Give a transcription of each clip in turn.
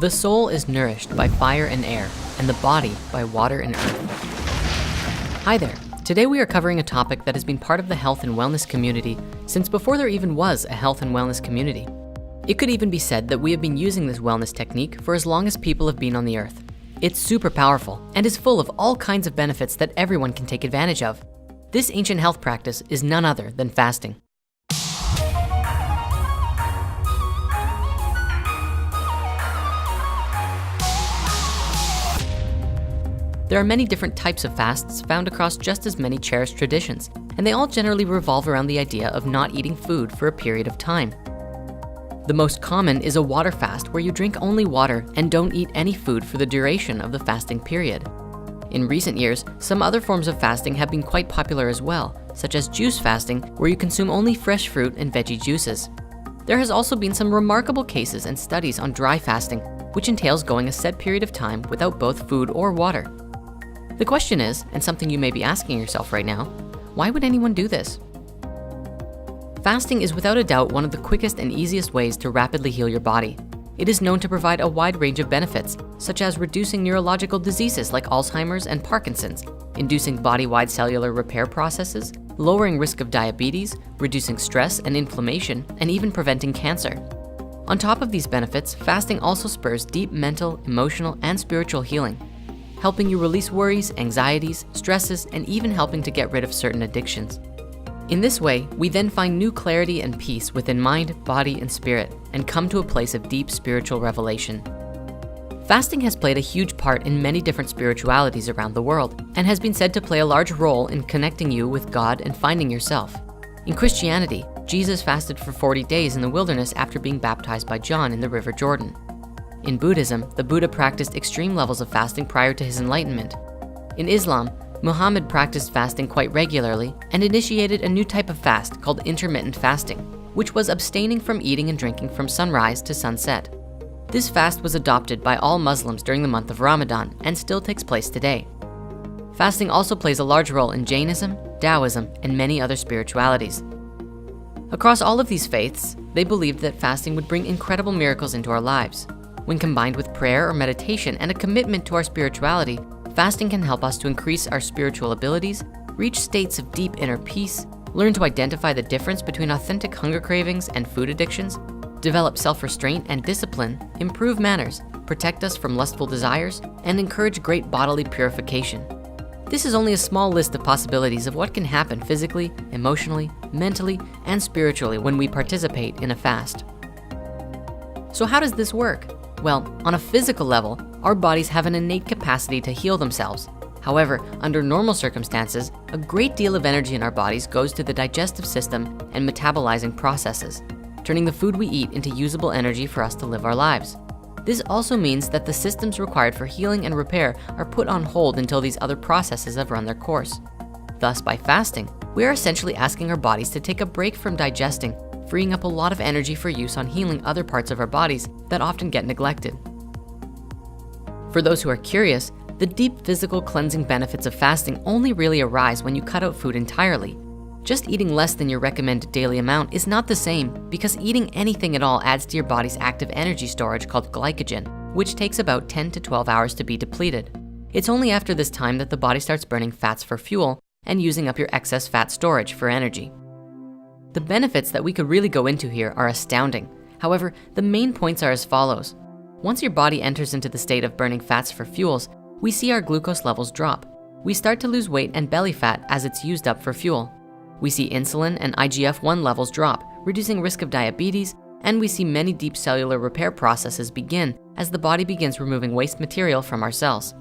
The soul is nourished by fire and air, and the body by water and earth. Hi there. Today we are covering a topic that has been part of the health and wellness community since before there even was a health and wellness community. It could even be said that we have been using this wellness technique for as long as people have been on the earth. It's super powerful and is full of all kinds of benefits that everyone can take advantage of. This ancient health practice is none other than fasting. There are many different types of fasts found across just as many cherished traditions, and they all generally revolve around the idea of not eating food for a period of time. The most common is a water fast where you drink only water and don't eat any food for the duration of the fasting period. In recent years, some other forms of fasting have been quite popular as well, such as juice fasting, where you consume only fresh fruit and veggie juices. There has also been some remarkable cases and studies on dry fasting, which entails going a set period of time without both food or water. The question is, and something you may be asking yourself right now, why would anyone do this? Fasting is without a doubt one of the quickest and easiest ways to rapidly heal your body. It is known to provide a wide range of benefits, such as reducing neurological diseases like Alzheimer's and Parkinson's, inducing body-wide cellular repair processes, lowering risk of diabetes, reducing stress and inflammation, and even preventing cancer. On top of these benefits, fasting also spurs deep mental, emotional, and spiritual healing, helping you release worries, anxieties, stresses, and even helping to get rid of certain addictions. In this way, we then find new clarity and peace within mind, body, and spirit, and come to a place of deep spiritual revelation. Fasting has played a huge part in many different spiritualities around the world, and has been said to play a large role in connecting you with God and finding yourself. In Christianity, Jesus fasted for 40 days in the wilderness after being baptized by John in the River Jordan. In Buddhism, the Buddha practiced extreme levels of fasting prior to his enlightenment. In Islam, Muhammad practiced fasting quite regularly and initiated a new type of fast called intermittent fasting, which was abstaining from eating and drinking from sunrise to sunset. This fast was adopted by all Muslims during the month of Ramadan and still takes place today. Fasting also plays a large role in Jainism, Taoism, and many other spiritualities. Across all of these faiths, they believed that fasting would bring incredible miracles into our lives. When combined with prayer or meditation and a commitment to our spirituality, fasting can help us to increase our spiritual abilities, reach states of deep inner peace, learn to identify the difference between authentic hunger cravings and food addictions, develop self-restraint and discipline, improve manners, protect us from lustful desires, and encourage great bodily purification. This is only a small list of possibilities of what can happen physically, emotionally, mentally, and spiritually when we participate in a fast. So how does this work? Well, on a physical level, our bodies have an innate capacity to heal themselves. However, under normal circumstances, a great deal of energy in our bodies goes to the digestive system and metabolizing processes, turning the food we eat into usable energy for us to live our lives. This also means that the systems required for healing and repair are put on hold until these other processes have run their course. Thus, by fasting, we are essentially asking our bodies to take a break from digesting, freeing up a lot of energy for use on healing other parts of our bodies that often get neglected. For those who are curious, the deep physical cleansing benefits of fasting only really arise when you cut out food entirely. Just eating less than your recommended daily amount is not the same because eating anything at all adds to your body's active energy storage called glycogen, which takes about 10 to 12 hours to be depleted. It's only after this time that the body starts burning fats for fuel and using up your excess fat storage for energy. The benefits that we could really go into here are astounding. However, the main points are as follows. Once your body enters into the state of burning fats for fuels, we see our glucose levels drop. We start to lose weight and belly fat as it's used up for fuel. We see insulin and IGF-1 levels drop, reducing risk of diabetes, and we see many deep cellular repair processes begin as the body begins removing waste material from our cells.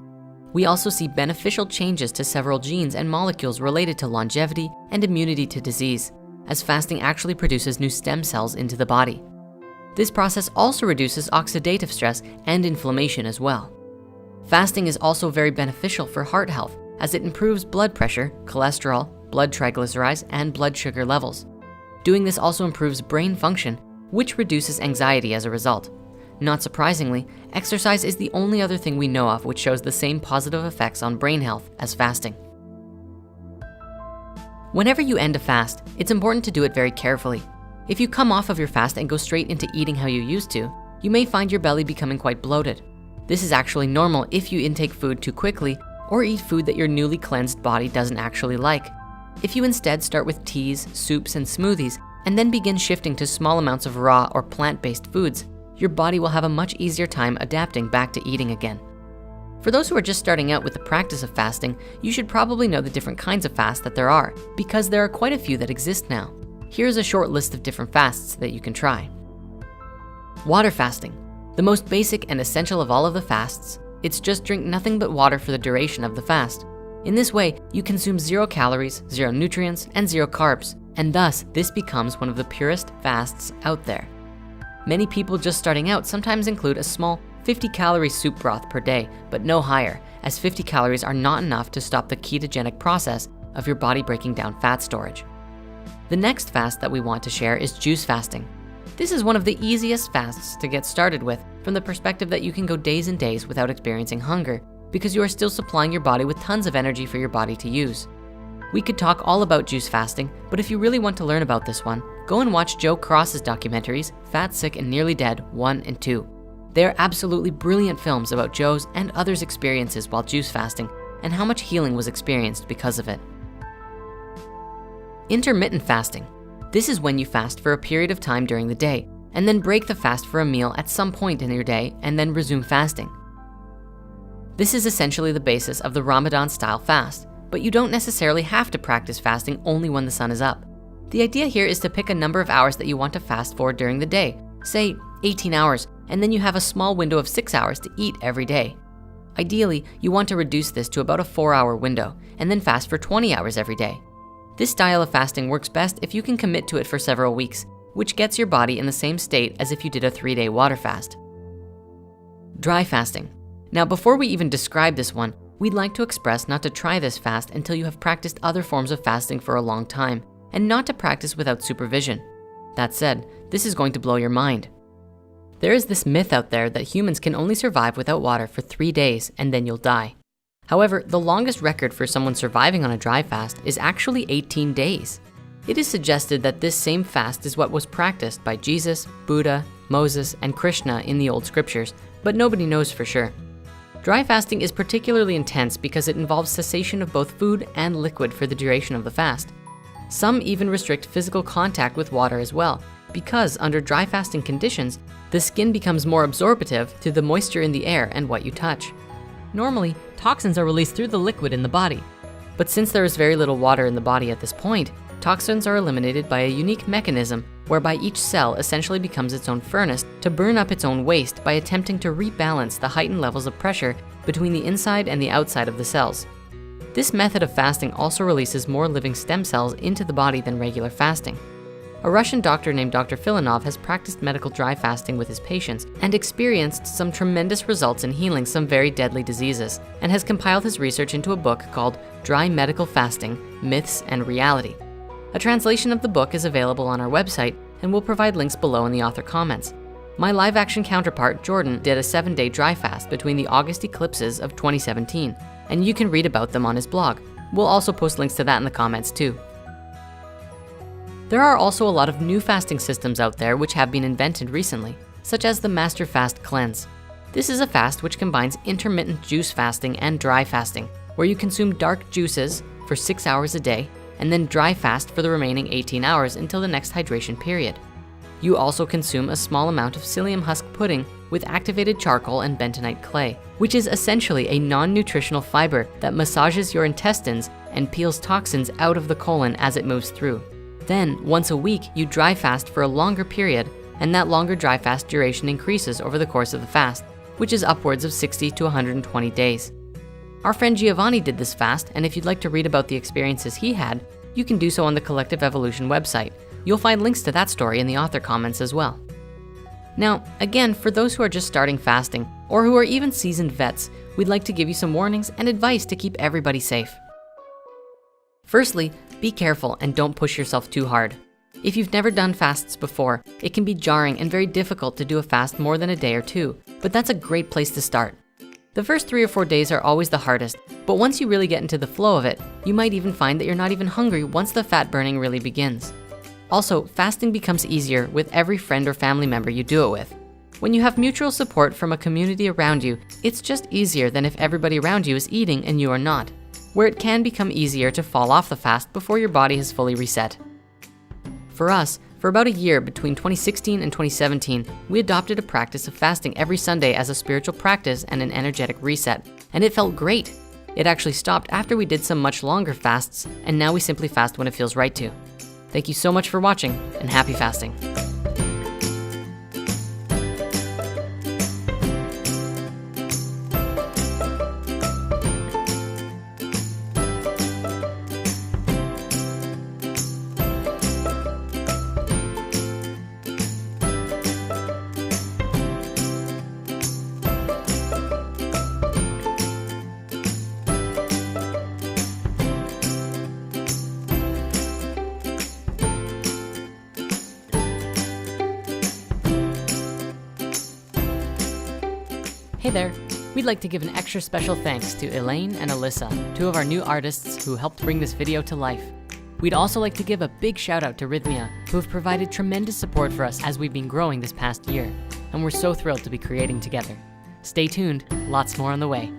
We also see beneficial changes to several genes and molecules related to longevity and immunity to disease, as fasting actually produces new stem cells into the body. This process also reduces oxidative stress and inflammation as well. Fasting is also very beneficial for heart health as it improves blood pressure, cholesterol, blood triglycerides, and blood sugar levels. Doing this also improves brain function, which reduces anxiety as a result. Not surprisingly, exercise is the only other thing we know of which shows the same positive effects on brain health as fasting. Whenever you end a fast, it's important to do it very carefully. If you come off of your fast and go straight into eating how you used to, you may find your belly becoming quite bloated. This is actually normal if you intake food too quickly or eat food that your newly cleansed body doesn't actually like. If you instead start with teas, soups, and smoothies, and then begin shifting to small amounts of raw or plant-based foods, your body will have a much easier time adapting back to eating again. For those who are just starting out with the practice of fasting, you should probably know the different kinds of fasts that there are, because there are quite a few that exist now. Here's a short list of different fasts that you can try. Water fasting, the most basic and essential of all of the fasts. It's just drink nothing but water for the duration of the fast. In this way, you consume 0 calories, 0 nutrients, and 0 carbs, and thus this becomes one of the purest fasts out there. Many people just starting out sometimes include a small 50-calorie soup broth per day, but no higher, as 50 calories are not enough to stop the ketogenic process of your body breaking down fat storage. The next fast that we want to share is juice fasting. This is one of the easiest fasts to get started with from the perspective that you can go days and days without experiencing hunger because you are still supplying your body with tons of energy for your body to use. We could talk all about juice fasting, but if you really want to learn about this one, go and watch Joe Cross's documentaries, Fat, Sick, and Nearly Dead 1 and 2. They are absolutely brilliant films about Joe's and others' experiences while juice fasting and how much healing was experienced because of it. Intermittent fasting. This is when you fast for a period of time during the day and then break the fast for a meal at some point in your day and then resume fasting. This is essentially the basis of the Ramadan-style fast, but you don't necessarily have to practice fasting only when the sun is up. The idea here is to pick a number of hours that you want to fast for during the day, say 18 hours, and then you have a small window of 6 hours to eat every day. Ideally, you want to reduce this to about a 4-hour window and then fast for 20 hours every day. This style of fasting works best if you can commit to it for several weeks, which gets your body in the same state as if you did a 3-day water fast. Dry fasting. Now, before we even describe this one, we'd like to express not to try this fast until you have practiced other forms of fasting for a long time, and not to practice without supervision. That said, this is going to blow your mind. There is this myth out there that humans can only survive without water for 3 days and then you'll die. However, the longest record for someone surviving on a dry fast is actually 18 days. It is suggested that this same fast is what was practiced by Jesus, Buddha, Moses, and Krishna in the old scriptures, but nobody knows for sure. Dry fasting is particularly intense because it involves cessation of both food and liquid for the duration of the fast. Some even restrict physical contact with water as well, because under dry fasting conditions, the skin becomes more absorptive to the moisture in the air and what you touch. Normally, toxins are released through the liquid in the body, but since there is very little water in the body at this point, toxins are eliminated by a unique mechanism whereby each cell essentially becomes its own furnace to burn up its own waste by attempting to rebalance the heightened levels of pressure between the inside and the outside of the cells. This method of fasting also releases more living stem cells into the body than regular fasting. A Russian doctor named Dr. Filanov has practiced medical dry fasting with his patients and experienced some tremendous results in healing some very deadly diseases, and has compiled his research into a book called Dry Medical Fasting, Myths and Reality. A translation of the book is available on our website, and we'll provide links below in the author comments. My live action counterpart, Jordan, did a 7-day dry fast between the August eclipses of 2017, and you can read about them on his blog. We'll also post links to that in the comments too. There are also a lot of new fasting systems out there which have been invented recently, such as the Master Fast Cleanse. This is a fast which combines intermittent juice fasting and dry fasting, where you consume dark juices for 6 hours a day, and then dry fast for the remaining 18 hours until the next hydration period. You also consume a small amount of psyllium husk pudding with activated charcoal and bentonite clay, which is essentially a non-nutritional fiber that massages your intestines and peels toxins out of the colon as it moves through. Then, once a week, you dry fast for a longer period, and that longer dry fast duration increases over the course of the fast, which is upwards of 60 to 120 days. Our friend Giovanni did this fast, and if you'd like to read about the experiences he had, you can do so on the Collective Evolution website. You'll find links to that story in the author comments as well. Now, again, for those who are just starting fasting, or who are even seasoned vets, we'd like to give you some warnings and advice to keep everybody safe. Firstly, be careful and don't push yourself too hard. If you've never done fasts before, it can be jarring and very difficult to do a fast more than a day or two, but that's a great place to start. The first 3 or 4 days are always the hardest, but once you really get into the flow of it, you might even find that you're not even hungry once the fat burning really begins. Also, fasting becomes easier with every friend or family member you do it with. When you have mutual support from a community around you, it's just easier than if everybody around you is eating and you are not, where it can become easier to fall off the fast before your body has fully reset. For us, for about a year between 2016 and 2017, we adopted a practice of fasting every Sunday as a spiritual practice and an energetic reset, and it felt great. It actually stopped after we did some much longer fasts, and now we simply fast when it feels right to. Thank you so much for watching, and happy fasting. Hey there, we'd like to give an extra special thanks to Elaine and Alyssa, two of our new artists who helped bring this video to life. We'd also like to give a big shout out to Rhythmia, who have provided tremendous support for us as we've been growing this past year, and we're so thrilled to be creating together. Stay tuned, lots more on the way.